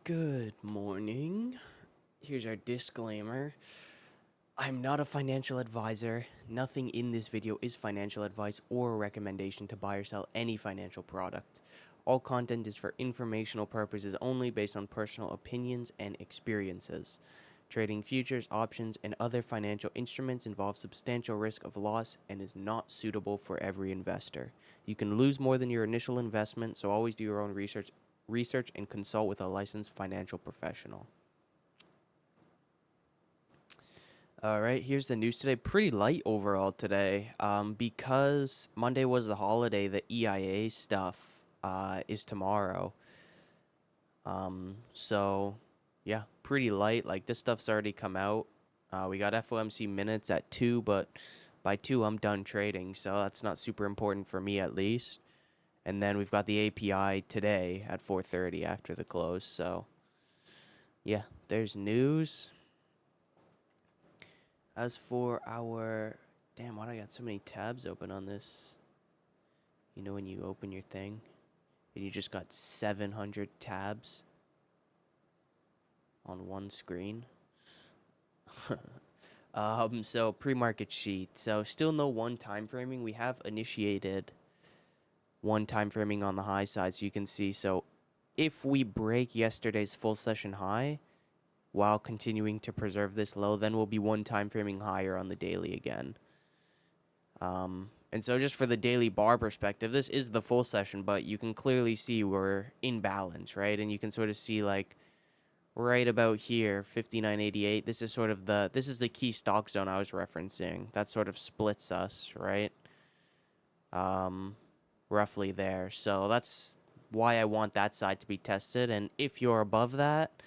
Good morning. Here's our disclaimer. I'm not a financial advisor. Nothing in this video is financial advice or a recommendation to buy or sell any financial product. All content is for informational purposes only based on personal opinions and experiences. Trading futures, options, and other financial instruments involves substantial risk of loss and is not suitable for every investor. You can lose more than your initial investment, so always do your own research and consult with a licensed financial professional. All right, here's the news today. Pretty light overall today. Because Monday was the holiday, the EIA stuff is tomorrow. So yeah, pretty light. Like this stuff's already come out. We got FOMC minutes at 2, but by 2 I'm done trading, so that's not super important for me at least. And then we've got the API today at 4:30 after the close. So yeah, there's news. As for our... Damn, why do I got so many tabs open on this? You know when you open your thing and you just got 700 tabs on one screen? So pre-market sheet. So still no one time framing. We have initiated one time framing on the high side, so you can see. So if we break yesterday's full session high while continuing to preserve this low, then we'll be one time framing higher on the daily again. And so just for the daily bar perspective, this is the full session, but you can clearly see we're in balance, right? And you can sort of see like right about here, 59.88. This is sort of this is the key stock zone I was referencing. That sort of splits us, right? Roughly there. So that's why I want that side to be tested. And if you're above that,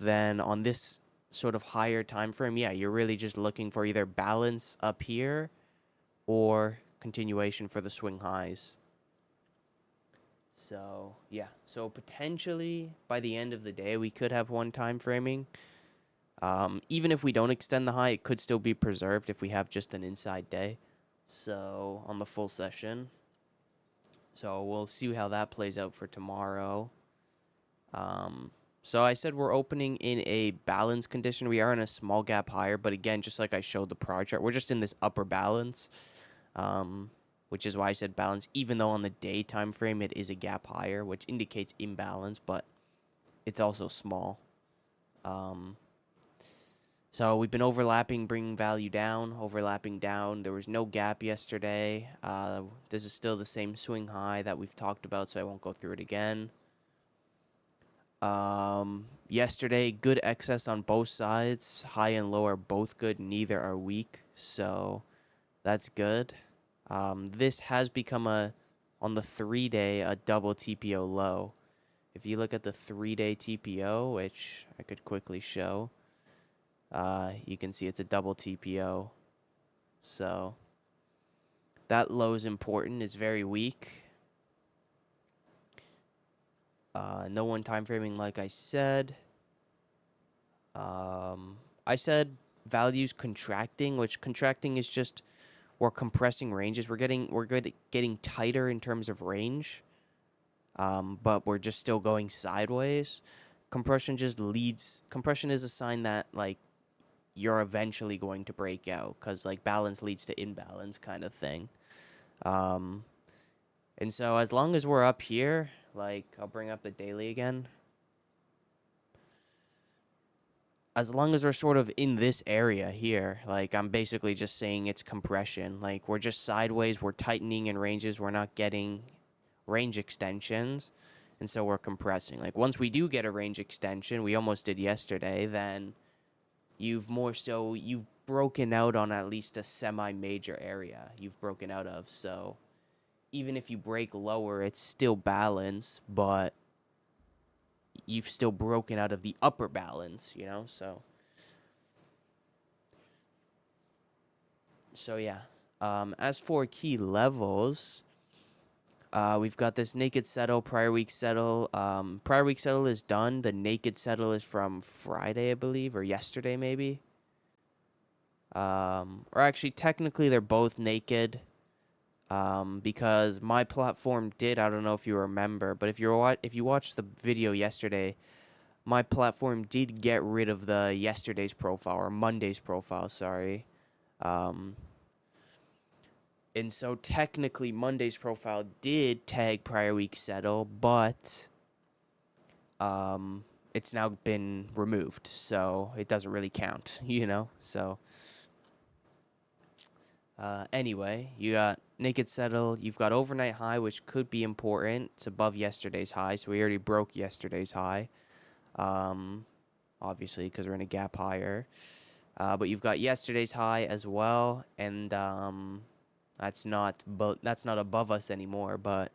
then on this sort of higher time frame, yeah, you're really just looking for either balance up here or continuation for the swing highs. So yeah, so potentially by the end of the day we could have one time framing. Even if we don't extend the high, it could still be preserved if we have just an inside day. So on the full session. So we'll see how that plays out for tomorrow. So I said we're opening in a balance condition. We are in a small gap higher, but again, just like I showed the prior chart, we're just in this upper balance, which is why I said balance, even though on the day time frame it is a gap higher, which indicates imbalance, but it's also small. So we've been overlapping, bringing value down, overlapping down. There was no gap yesterday. This is still the same swing high that we've talked about, so I won't go through it again. Yesterday, good excess on both sides. High and low are both good. Neither are weak. So that's good. This has become on the 3-day, a double TPO low. If you look at the 3-day TPO, which I could quickly show, you can see it's a double TPO. So that low is important. It's very weak. No one time framing, like I said. I said values contracting, which contracting is just we're compressing ranges. We're getting tighter in terms of range, but we're just still going sideways. Compression is a sign that like you're eventually going to break out, because like balance leads to imbalance kind of thing. And so as long as we're up here, like I'll bring up the daily again. As long as we're sort of in this area here, like I'm basically just saying it's compression. Like we're just sideways, we're tightening in ranges, we're not getting range extensions, and so we're compressing. Like once we do get a range extension, we almost did yesterday, then you've broken out on at least a semi-major area you've broken out of. So even if you break lower, it's still balance, but you've still broken out of the upper balance, so yeah. As for key levels, we've got this naked settle, prior week settle. Prior week settle is done. The naked settle is from Friday, I believe, or yesterday maybe. Or actually technically they're both naked, because my platform did, I don't know if you remember, but if you watched the video yesterday, my platform did get rid of the yesterday's profile or Monday's profile, sorry. Um, and so technically Monday's profile did tag prior week settle, but um, it's now been removed, so it doesn't really count, you know? So anyway, you got naked settle, you've got overnight high, which could be important. It's above yesterday's high, so we already broke yesterday's high. Obviously, because we're in a gap higher. But you've got yesterday's high as well, and that's not above us anymore. But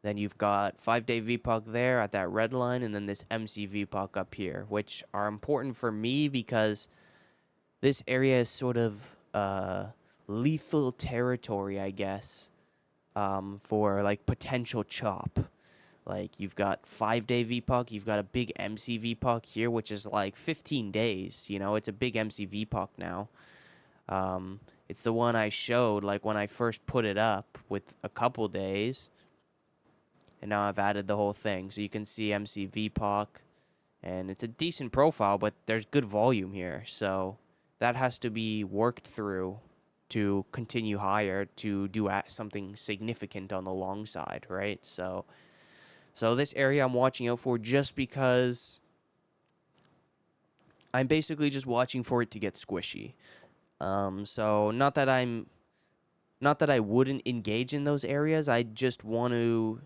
then you've got 5-day VPOC there at that red line, and then this MC VPOC up here, which are important for me because this area is sort of lethal territory, I guess, for like potential chop. Like you've got 5-day VPOC, you've got a big MC VPOC here, which is like 15 days. You know, it's a big MC VPOC now. It's the one I showed like when I first put it up with a couple days, and now I've added the whole thing, so you can see MC VPOC, and it's a decent profile, but there's good volume here, so that has to be worked through to continue higher to do something significant on the long side, right? So this area I'm watching out for just because I'm basically just watching for it to get squishy. So not that I wouldn't engage in those areas. I just want to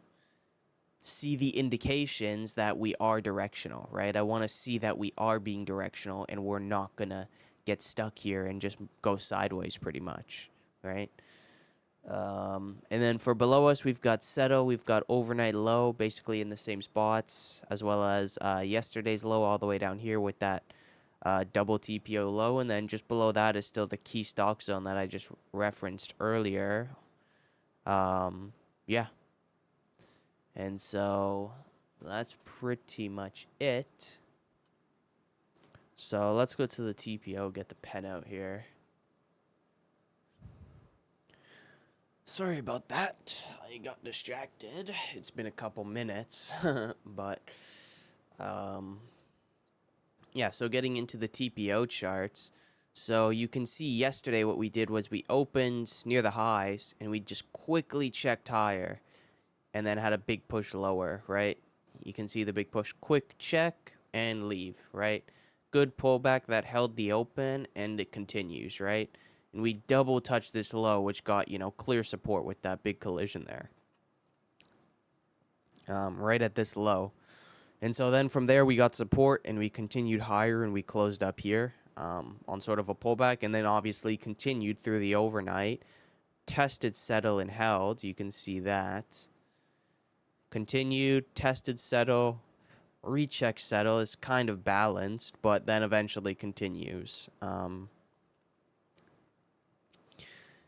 see the indications that we are directional, right? I want to see that we are being directional and we're not going to get stuck here and just go sideways pretty much, right? And then for below us, we've got settle, we've got overnight low, basically in the same spots, as well as yesterday's low all the way down here with that double TPO low, and then just below that is still the key stock zone that I just referenced earlier. Yeah. And so that's pretty much it. So let's go to the TPO, get the pen out here. Sorry about that. I got distracted. It's been a couple minutes, but yeah, so getting into the TPO charts. So you can see yesterday what we did was we opened near the highs and we just quickly checked higher and then had a big push lower, right? You can see the big push, quick check and leave, right? Good pullback that held the open and it continues, right? And we double touched this low, which got, clear support with that big collision there. Right at this low. And so then from there we got support and we continued higher and we closed up here on sort of a pullback, and then obviously continued through the overnight, tested, settle, and held. You can see that. Continued, tested, settle, recheck, settle is kind of balanced, but then eventually continues.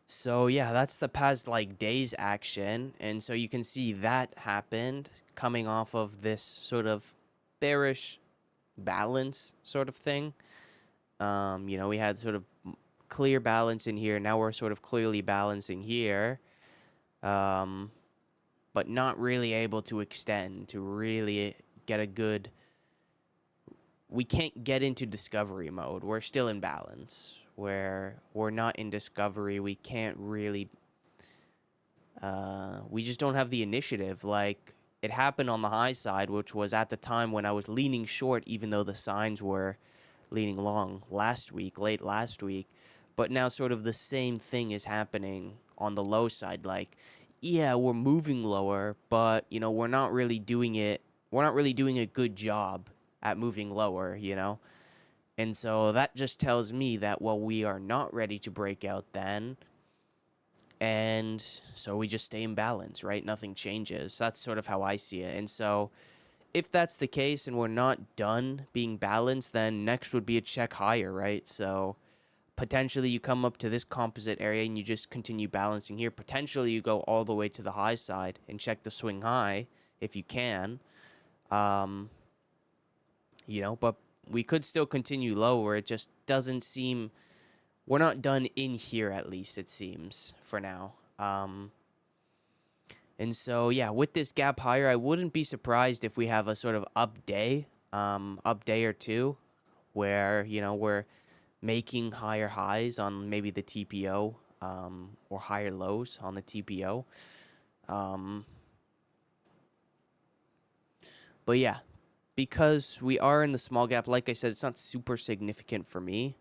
So yeah, that's the past like days action, and so you can see that happened coming off of this sort of bearish balance sort of thing. We had sort of clear balance in here. Now we're sort of clearly balancing here, but not really able to extend to really get a good. We can't get into discovery mode. We're still in balance. Where we're not in discovery, we can't really. We just don't have the initiative. Like it happened on the high side, which was at the time when I was leaning short, even though the signs were leaning long late last week. But now sort of the same thing is happening on the low side. Like, yeah, we're moving lower, but we're not really doing it. We're not really doing a good job at moving lower, And so that just tells me that, well, we are not ready to break out then. And so we just stay in balance, right? Nothing changes. That's sort of how I see it. And so if that's the case and we're not done being balanced, then next would be a check higher, right? So potentially you come up to this composite area and you just continue balancing here. Potentially you go all the way to the high side and check the swing high if you can. But we could still continue lower. It just doesn't seem. We're not done in here, at least, it seems, for now. And so, yeah, with this gap higher, I wouldn't be surprised if we have a sort of up day. up day or two where, we're making higher highs on maybe the TPO, or higher lows on the TPO. Um, but yeah, because we are in the small gap, like I said, it's not super significant for me,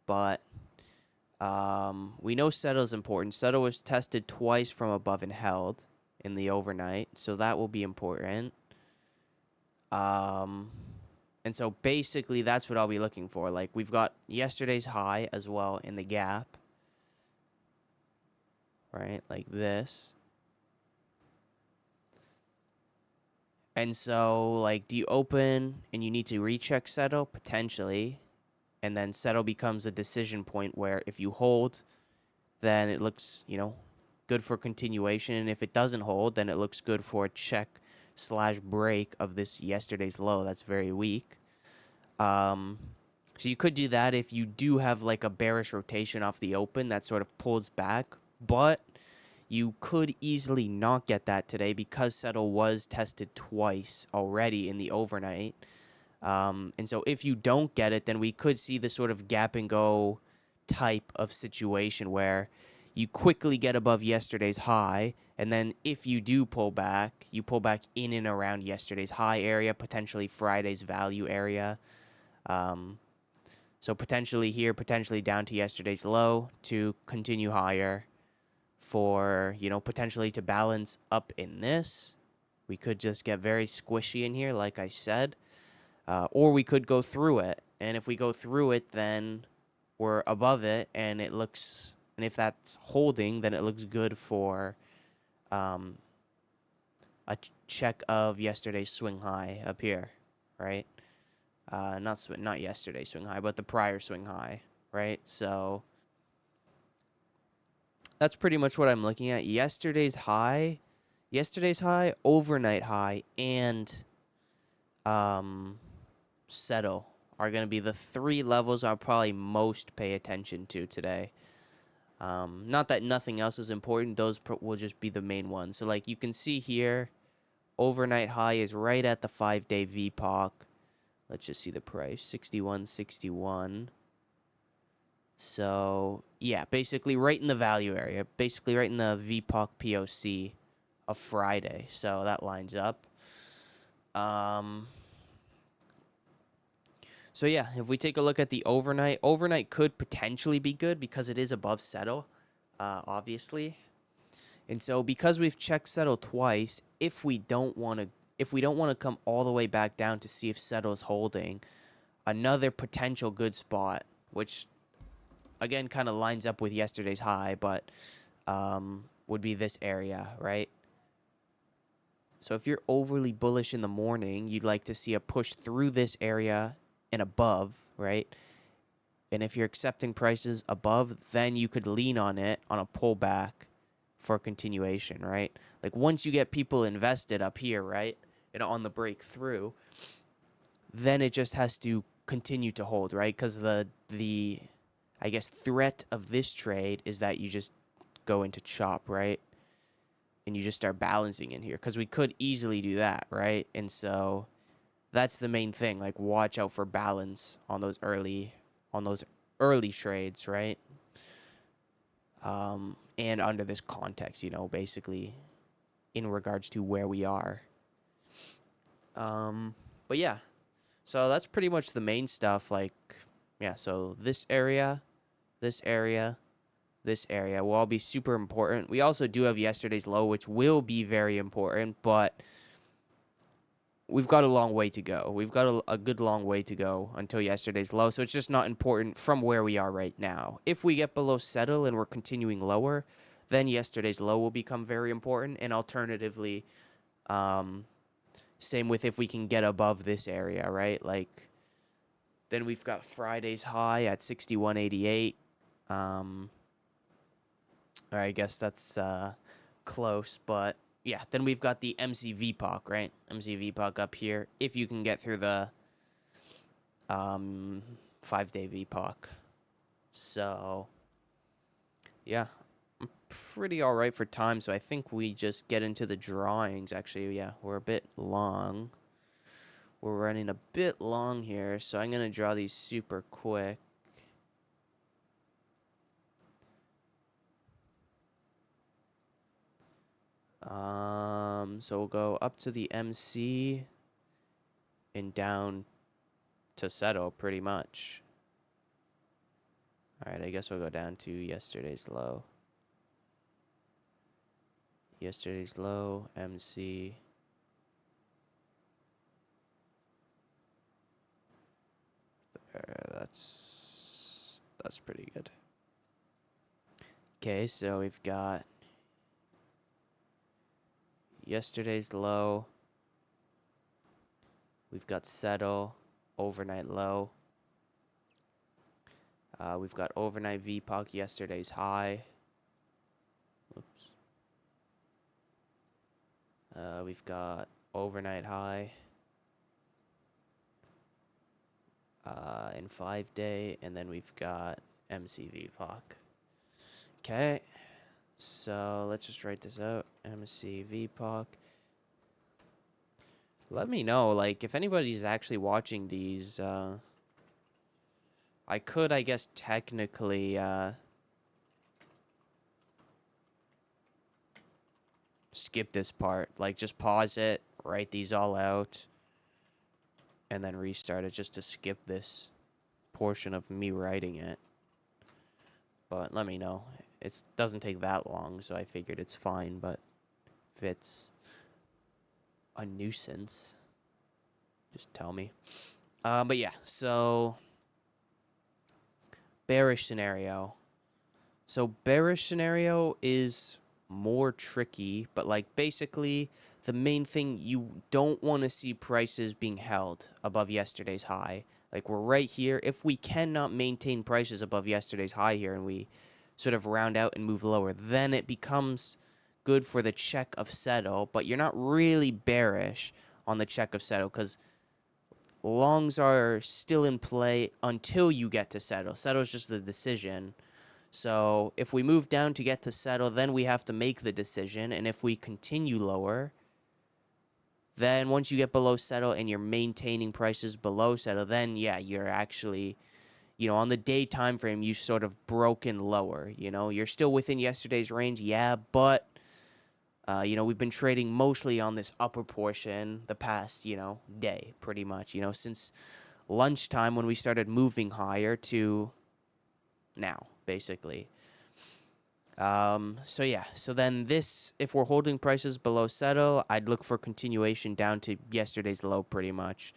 but we know settle is important. Settle was tested twice from above and held in the overnight, so that will be important. Um, and so basically, that's what I'll be looking for. Like, we've got yesterday's high as well in the gap, right? Like this. And so, like, do you open and you need to recheck settle? Potentially. And then settle becomes a decision point where if you hold, then it looks, good for continuation. And if it doesn't hold, then it looks good for a check/break of this yesterday's low. That's very weak. So you could do that if you do have like a bearish rotation off the open that sort of pulls back. But you could easily not get that today because settle was tested twice already in the overnight. And so if you don't get it, then we could see the sort of gap and go type of situation where you quickly get above yesterday's high. And then if you do pull back, you pull back in and around yesterday's high area, potentially Friday's value area. So potentially here, potentially down to yesterday's low to continue higher for, potentially to balance up in this. We could just get very squishy in here, like I said. Or we could go through it. And if we go through it, then we're above it, and it looks, and if that's holding, then it looks good for a check of yesterday's swing high up here, right? Not yesterday's swing high, but the prior swing high, right? So that's pretty much what I'm looking at. Yesterday's high, overnight high, and settle are going to be the three levels I'll probably most pay attention to today. Not that nothing else is important. Those will just be the main ones. So like you can see here, overnight high is right at the 5-day VPOC. Let's just see the price, 61.61. So yeah, basically right in the value area, basically right in the VPOC POC of Friday. So that lines up. So yeah, if we take a look at the overnight could potentially be good because it is above settle, obviously. And so because we've checked settle twice, if we don't want to come all the way back down to see if settle is holding, another potential good spot, which again kind of lines up with yesterday's high, but would be this area, right? So if you're overly bullish in the morning, you'd like to see a push through this area and above, right? And if you're accepting prices above, then you could lean on it on a pullback for continuation, right? Like once you get people invested up here, right, and on the breakthrough, then it just has to continue to hold, right? Because the I guess threat of this trade is that you just go into chop, right? And you just start balancing in here because we could easily do that, right? And so that's the main thing. Like watch out for balance on those early trades, right? And under this context, basically in regards to where we are. But yeah, so that's pretty much the main stuff. Like, yeah, so this area will all be super important. We also do have yesterday's low, which will be very important, but we've got a long way to go. We've got a good long way to go until yesterday's low, so it's just not important from where we are right now. If we get below settle and we're continuing lower, then yesterday's low will become very important, and alternatively, same with if we can get above this area, right? Like, then we've got Friday's high at 61.88. Or I guess that's close, but yeah, then we've got the MCV-POC, right? MCV-POC up here, if you can get through the 5-day VPOC. So, yeah, I'm pretty all right for time, so I think we just get into the drawings. Actually, yeah, we're a bit long. We're running a bit long here, so I'm going to draw these super quick. So we'll go up to the MC and down to settle pretty much. All right, I guess we'll go down to yesterday's low. Yesterday's low, MC. That's pretty good. Okay, so we've got yesterday's low. We've got settle, overnight low. We've got overnight VPOC, yesterday's high. Oops. We've got overnight high. In 5-day, and then we've got MC VPOC. Okay, so let's just write this out. MC VPOC. Let me know, like, if anybody's actually watching these. I could, I guess, technically skip this part. Like, just pause it, write these all out, and then restart it just to skip this portion of me writing it. But let me know. It doesn't take that long, so I figured it's fine. But if it's a nuisance, just tell me. But yeah, so bearish scenario. So bearish scenario is more tricky, but like basically the main thing, you don't want to see prices being held above yesterday's high. Like we're right here. If we cannot maintain prices above yesterday's high here and we sort of round out and move lower, then it becomes good for the check of settle, but you're not really bearish on the check of settle because longs are still in play until you get to settle. Settle is just the decision. So if we move down to get to settle, then we have to make the decision. And if we continue lower, then once you get below settle and you're maintaining prices below settle, then yeah, you're actually, on the day time frame, you sort of broken lower. You're still within yesterday's range, yeah, but we've been trading mostly on this upper portion the past, day, pretty much. Since lunchtime when we started moving higher to now, basically. So yeah, so then this, if we're holding prices below settle, I'd look for continuation down to yesterday's low pretty much.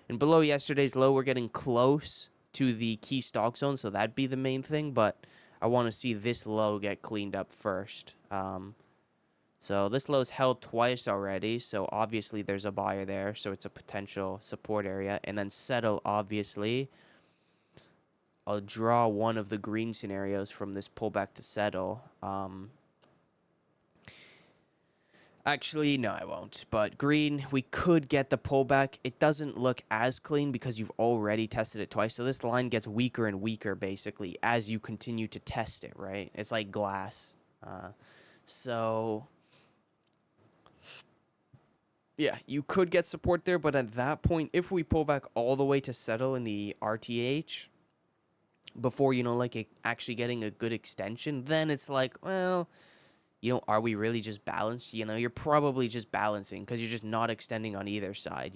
And below yesterday's low, we're getting close to the key stock zone, so that'd be the main thing, but I want to see this low get cleaned up first. So this low's held twice already, so obviously there's a buyer there, so it's a potential support area. And then settle, obviously. I'll draw one of the green scenarios from this pullback to settle. Actually, no, I won't. But green, we could get the pullback. It doesn't look as clean because you've already tested it twice. So this line gets weaker and weaker, basically, as you continue to test it, right? It's like glass. So yeah, you could get support there. But at that point, if we pull back all the way to settle in the RTH, before, actually getting a good extension, then it's like, well, are we really just balanced? You're probably just balancing because you're just not extending on either side,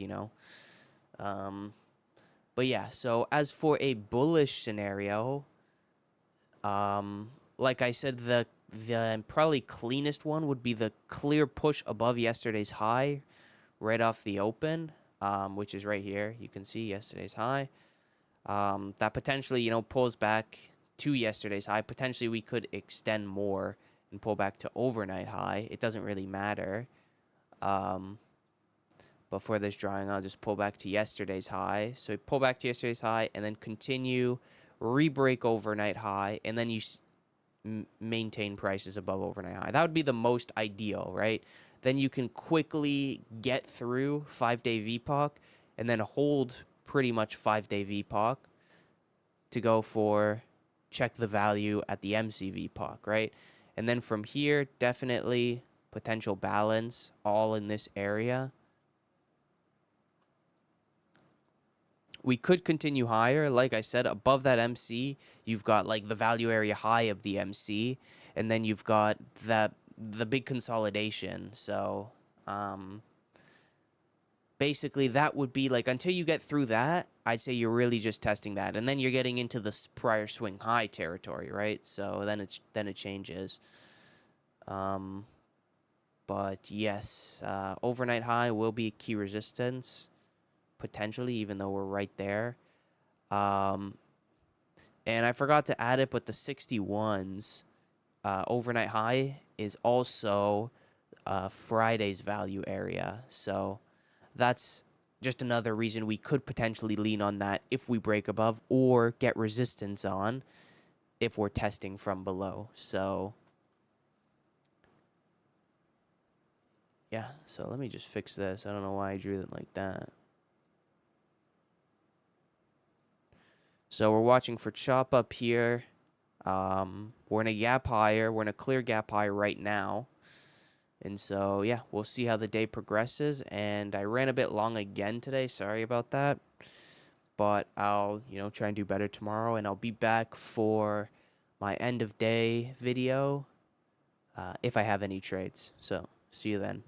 But yeah, so as for a bullish scenario, like I said, the probably cleanest one would be the clear push above yesterday's high right off the open, which is right here. You can see yesterday's high. That potentially, pulls back to yesterday's high. Potentially, we could extend more and pull back to overnight high. It doesn't really matter. But for this drawing, I'll just pull back to yesterday's high. So we pull back to yesterday's high and then continue, re-break overnight high, and then you maintain prices above overnight high. That would be the most ideal, right? Then you can quickly get through 5-day VPOC and then hold pretty much 5-day VPOC to go for check the value at the MC VPOC, right? And then from here, definitely potential balance all in this area. We could continue higher. Like I said, above that MC, you've got like the value area high of the MC, and then you've got the big consolidation. So, um, basically, that would be like until you get through that, I'd say you're really just testing that, and then you're getting into the prior swing high territory, right? So then it changes. Um, but yes, overnight high will be key resistance potentially, even though we're right there. Um, and I forgot to add it, but the 61s overnight high is also Friday's value area. So that's just another reason we could potentially lean on that if we break above or get resistance on if we're testing from below. So yeah, so let me just fix this. I don't know why I drew it like that. So we're watching for chop up here. We're in a gap higher. We're in a clear gap higher right now. And so, yeah, we'll see how the day progresses. And I ran a bit long again today. Sorry about that. But I'll, try and do better tomorrow. And I'll be back for my end of day video if I have any trades. So, see you then.